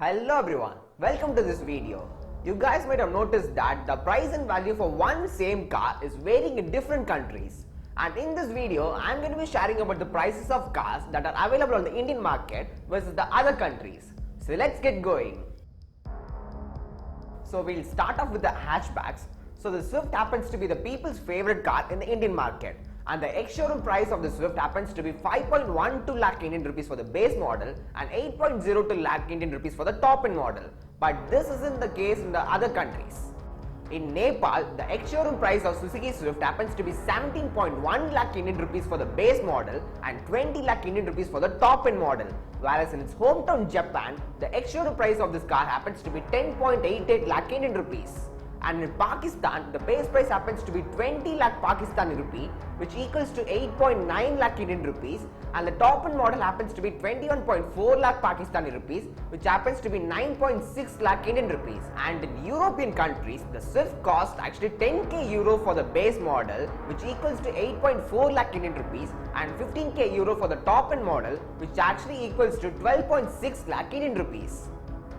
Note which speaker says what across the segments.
Speaker 1: Hello everyone, welcome to this video. You guys might have noticed that the price and value for one same car is varying in different countries. And in this video, I am going to be sharing about the prices of cars that are available on the Indian market versus the other countries. So let's get going. So we'll start off with the hatchbacks. So the Swift happens to be the people's favorite car in the Indian market. And the ex-showroom price of the Swift happens to be 5.12 lakh Indian rupees for the base model and 8.02 lakh Indian rupees for the top-end model. But this isn't the case in the other countries. In Nepal, the ex-showroom price of Suzuki Swift happens to be 17.1 lakh Indian rupees for the base model and 20 lakh Indian rupees for the top-end model. Whereas in its hometown Japan, the ex-showroom price of this car happens to be 10.88 lakh Indian rupees. And in Pakistan, the base price happens to be 20 lakh Pakistani rupee, which equals to 8.9 lakh Indian rupees, and the top-end model happens to be 21.4 lakh Pakistani rupees, which happens to be 9.6 lakh Indian rupees. And in European countries, the Swift cost actually 10k euro for the base model, which equals to 8.4 lakh Indian rupees, and 15k euro for the top-end model, which actually equals to 12.6 lakh Indian rupees.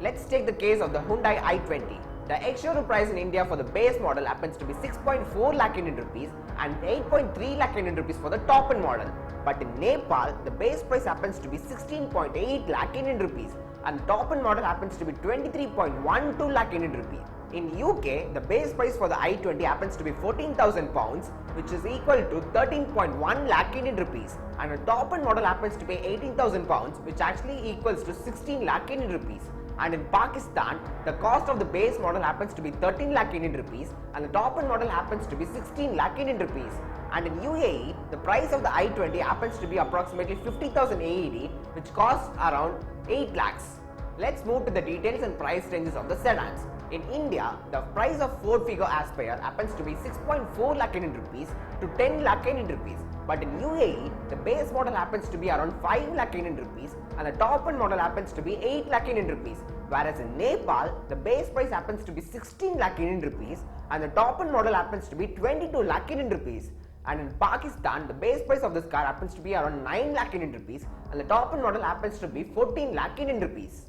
Speaker 1: Let's take the case of the Hyundai i20. The ex-showroom price in India for the base model happens to be 6.4 lakh Indian rupees and 8.3 lakh Indian rupees for the top-end model. But in Nepal, the base price happens to be 16.8 lakh Indian rupees and the top-end model happens to be 23.12 lakh Indian rupees. In UK, the base price for the i20 happens to be 14,000 pounds, which is equal to 13.1 lakh Indian rupees, and the top-end model happens to be 18,000 pounds, which actually equals to 16 lakh Indian rupees. And in Pakistan, the cost of the base model happens to be 13 lakh Indian rupees and the top-end model happens to be 16 lakh Indian rupees. And in UAE, the price of the i20 happens to be approximately 50,000 AED, which costs around 8 lakhs. Let's move to the details and price ranges of the sedans. In India, the price of Ford FIGO Aspire happens to be 6.4 lakh Indian rupees to 10 lakh Indian rupees. But in UAE, the base model happens to be around 5 lakh Indian rupees and the top-end model happens to be 8 lakh Indian rupees. Whereas in Nepal, the base price happens to be 16 lakh Indian rupees and the top-end model happens to be 22 lakh Indian rupees. And in Pakistan, the base price of this car happens to be around 9 lakh Indian rupees and the top-end model happens to be 14 lakh Indian rupees.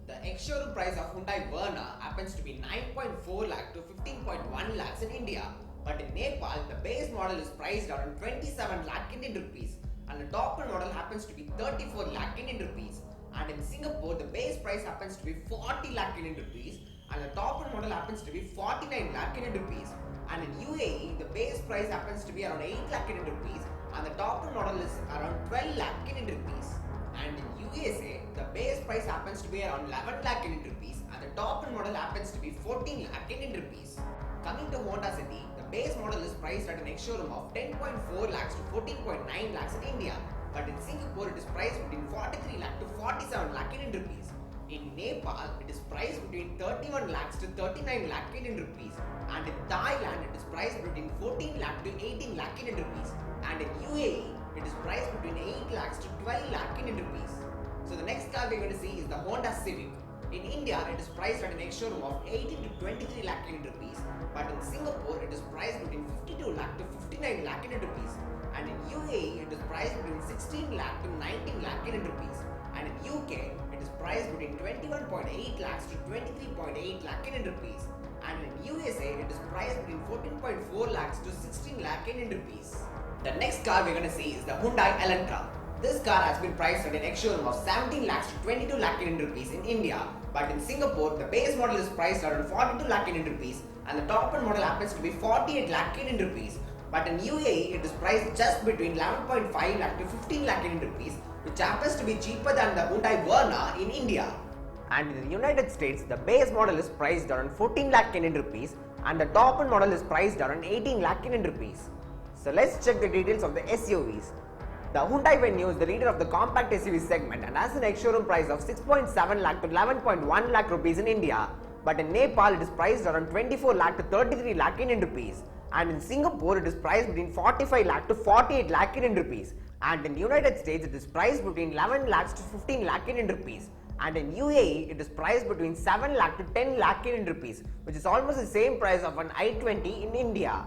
Speaker 1: The ex-showroom price of Hyundai Verna happens to be 9.4 lakh to 15.1 lakhs in India. But in Nepal, the base model is priced around 27 lakh Indian rupees and the top-end model happens to be 34 lakh Indian rupees. And in Singapore, the base price happens to be 40 lakh Indian rupees and the top-end model happens to be 49 lakh Indian rupees. And in UAE, the base price happens to be around 8 lakh Indian rupees and the top-end model is around 12 lakh Indian rupees. And in USA, the base price happens to be around 11 lakh Indian rupees and the top-end model happens to be 14 lakh Indian rupees. Coming to Honda City, the base model is priced at an ex-showroom of 10.4 lakhs to 14.9 lakhs in India. But in Singapore, it is priced between 43 lakh to 47 lakh Indian rupees. In Nepal, it is priced between 31 lakhs to 39 lakh Indian rupees. And in Thailand, it is priced between 14 lakh to 18 lakh Indian rupees. And in UAE, it is priced between 8 lakhs to 12 lakh Indian rupees. So the next car we are going to see is the Honda Civic. In India, it is priced at an ex-showroom of 18 to 23 lakh Indian rupees. But in Singapore, it is priced between 52 lakh to 59 lakh Indian rupees. And in UAE, it is priced between 16 lakh to 19 lakh Indian rupees. And in UK, it is priced between 21.8 lakhs to 23.8 lakh Indian rupees. And in USA, it is priced between 14.4 lakhs to 16 lakh Indian rupees. The next car we're going to see is the Hyundai Elantra. This car has been priced at an ex-showroom of 17 lakhs to 22 lakh Indian rupees in India. But in Singapore, the base model is priced around 42 lakh Indian rupees and the top-end model happens to be 48 lakh Indian rupees. But in UAE, it is priced just between 11.5 lakh to 15 lakh Indian rupees, which happens to be cheaper than the Hyundai Verna in India. And in the United States, the base model is priced around 14 lakh Indian rupees and the top-end model is priced around 18 lakh Indian rupees. So let's check the details of the SUVs. The Hyundai Venue is the leader of the compact SUV segment and has an ex-showroom price of 6.7 lakh to 11.1 lakh rupees in India. But in Nepal, it is priced around 24 lakh to 33 lakh Indian rupees. And in Singapore, it is priced between 45 lakh to 48 lakh Indian rupees. And in the United States, it is priced between 11 lakhs to 15 lakh Indian rupees. And in UAE, it is priced between 7 lakh to 10 lakh Indian rupees, which is almost the same price of an i20 in India.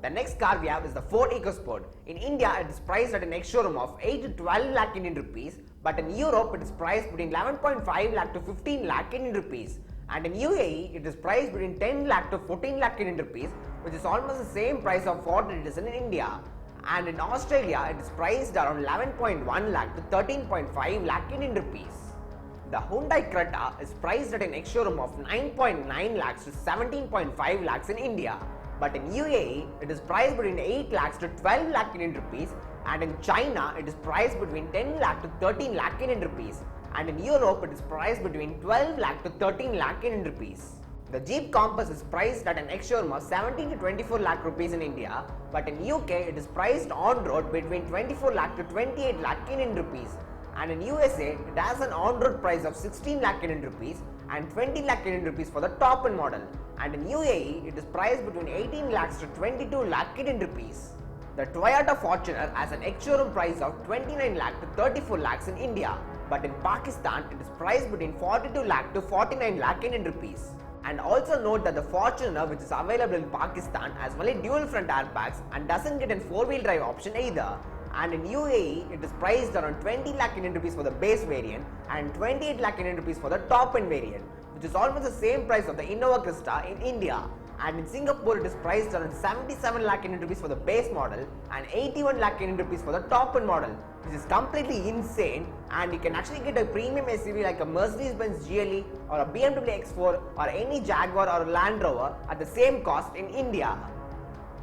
Speaker 1: The next car we have is the Ford EcoSport. In India, it is priced at an ex-showroom of 8 to 12 lakh Indian rupees, But in Europe, it is priced between 11.5 lakh to 15 lakh Indian rupees. And in UAE, it is priced between 10 lakh to 14 lakh Indian rupees, which is almost the same price of what it is in India. And in Australia, it is priced around 11.1 lakh to 13.5 lakh Indian rupees. The Hyundai Creta is priced at an ex-showroom of 9.9 lakhs to 17.5 lakhs in India. But in UAE, it is priced between 8 lakhs to 12 lakh Indian rupees, and in China, it is priced between 10 lakh to 13 lakh Indian rupees, and in Europe, it is priced between 12 lakh to 13 lakh Indian rupees. The Jeep Compass is priced at an ex-showroom of 17 to 24 lakh rupees in India, but in UK, it is priced on-road between 24 lakh to 28 lakh Indian rupees, and in USA, it has an on-road price of 16 lakh Indian rupees and 20 lakh Indian rupees for the top-end model, and in UAE, it is priced between 18 lakhs to 22 lakh Indian rupees. The Toyota Fortuner has an ex-showroom price of 29 lakh to 34 lakhs in India, but in Pakistan, it is priced between 42 lakh to 49 lakh Indian rupees. And also note that the Fortuner, which is available in Pakistan, has only dual front airbags and doesn't get a 4-wheel drive option either. And in UAE, it is priced around 20 lakh Indian rupees for the base variant and 28 lakh Indian rupees for the top end variant, which is almost the same price of the INNOVA CRYSTA in India. And in Singapore, it is priced around 77 lakh Indian rupees for the base model and 81 lakh Indian rupees for the top end model, which is completely insane. And you can actually get a premium SUV like a Mercedes-Benz GLE or a BMW X4 or any Jaguar or Land Rover at the same cost in India.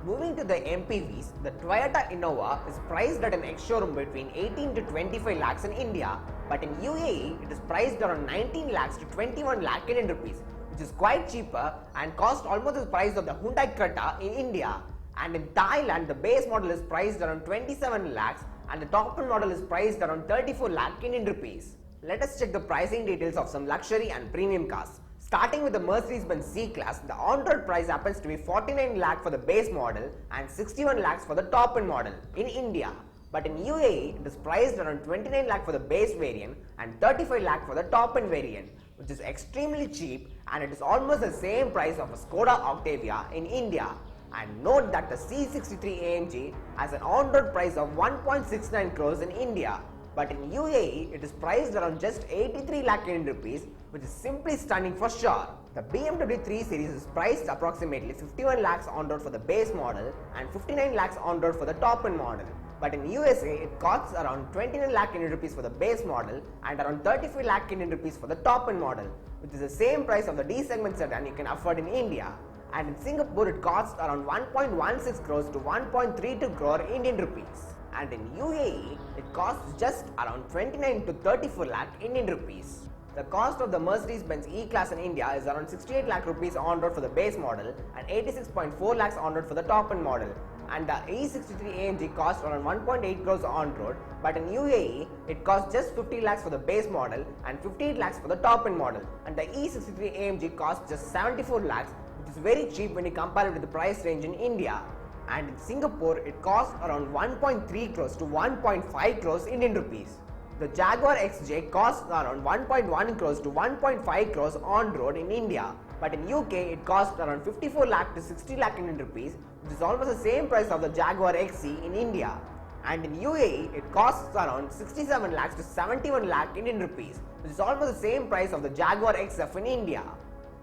Speaker 1: Moving to the MPVs, the Toyota Innova is priced at an ex-showroom between 18 to 25 lakhs in India, but in UAE, it is priced around 19 lakhs to 21 lakh Indian rupees, which is quite cheaper and costs almost the price of the Hyundai Creta in India. And in Thailand, the base model is priced around 27 lakhs and the top-end model is priced around 34 lakh Indian rupees. Let us check the pricing details of some luxury and premium cars. Starting with the Mercedes-Benz C-Class, the on-road price happens to be 49 lakh for the base model and 61 lakhs for the top-end model in India. But in UAE, it is priced around 29 lakh for the base variant and 35 lakh for the top-end variant, which is extremely cheap, and it is almost the same price of a Skoda Octavia in India. And note that the C63 AMG has an on-road price of 1.69 crores in India. But in UAE, it is priced around just 83 lakh Indian rupees, which is simply stunning for sure. The BMW 3 Series is priced approximately 51 lakhs on road for the base model and 59 lakhs on road for the top end model. But in USA, it costs around 29 lakh Indian rupees for the base model and around 35 lakh Indian rupees for the top end model, which is the same price of the D segment sedan you can afford in India. And in Singapore, it costs around 1.16 crores to 1.32 crore Indian rupees. And in UAE, it costs just around 29 to 34 lakh Indian rupees. The cost of the Mercedes-Benz E-Class in India is around 68 lakh rupees on road for the base model and 86.4 lakhs on road for the top end model. And the E63 AMG costs around 1.8 crores on road, but in UAE, it costs just 50 lakhs for the base model and 58 lakhs for the top end model. And the E63 AMG costs just 74 lakhs, which is very cheap when you compare it with the price range in India. And in Singapore, it costs around 1.3 crores to 1.5 crores Indian rupees. The Jaguar XJ costs around 1.1 crores to 1.5 crores on road in India, but in UK it costs around 54 lakh to 60 lakh Indian rupees, which is almost the same price of the Jaguar XC in India. And in UAE it costs around 67 lakhs to 71 lakh Indian rupees, which is almost the same price of the Jaguar XF in India.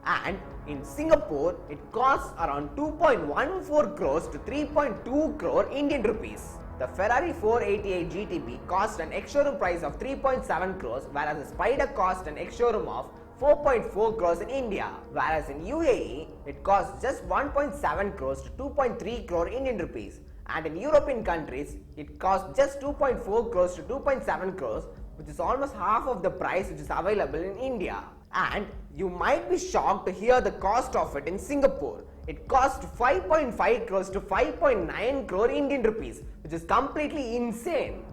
Speaker 1: And in Singapore, it costs around 2.14 crores to 3.2 crore Indian rupees. The Ferrari 488 GTB costs an ex-showroom price of 3.7 crores, whereas the Spider costs an ex-showroom of 4.4 crores in India, whereas in UAE, it costs just 1.7 crores to 2.3 crore Indian rupees. And in European countries, it costs just 2.4 crores to 2.7 crores, which is almost half of the price which is available in India. And you might be shocked to hear the cost of it in Singapore. It costs 5.5 crores to 5.9 crore Indian rupees, which is completely insane.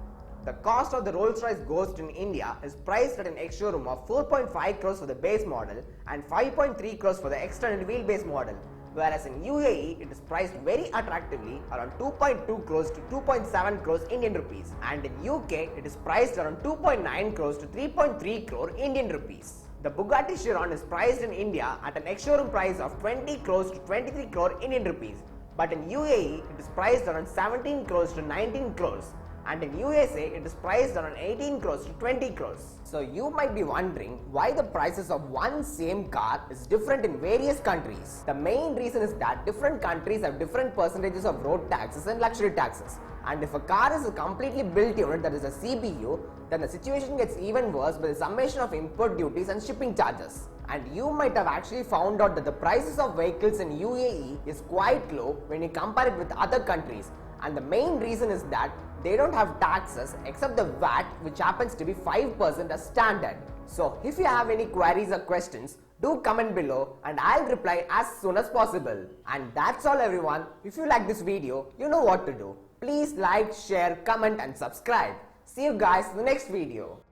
Speaker 1: The cost of the Rolls-Royce Ghost in India is priced at an ex-showroom of 4.5 crores for the base model and 5.3 crores for the extended wheelbase model, whereas in UAE it is priced very attractively around 2.2 crores to 2.7 crores Indian rupees, and in UK it is priced around 2.9 crores to 3.3 crore Indian rupees. The Bugatti Chiron is priced in India at an ex-showroom price of 20 crores to 23 crore Indian rupees, but in UAE it is priced around 17 crores to 19 crores. and in USA it is priced around 18 crores to 20 crores. So you might be wondering why the prices of one same car is different in various countries. The main reason is that different countries have different percentages of road taxes and luxury taxes. And if a car is a completely built unit, that is a CBU, then the situation gets even worse by the summation of import duties and shipping charges. And you might have actually found out that the prices of vehicles in UAE is quite low when you compare it with other countries. And the main reason is that they don't have taxes except the VAT, which happens to be 5% as standard. So if you have any queries or questions, do comment below and I'll reply as soon as possible. And that's all everyone. If you like this video, you know what to do. Please like, share, comment and subscribe. See you guys in the next video.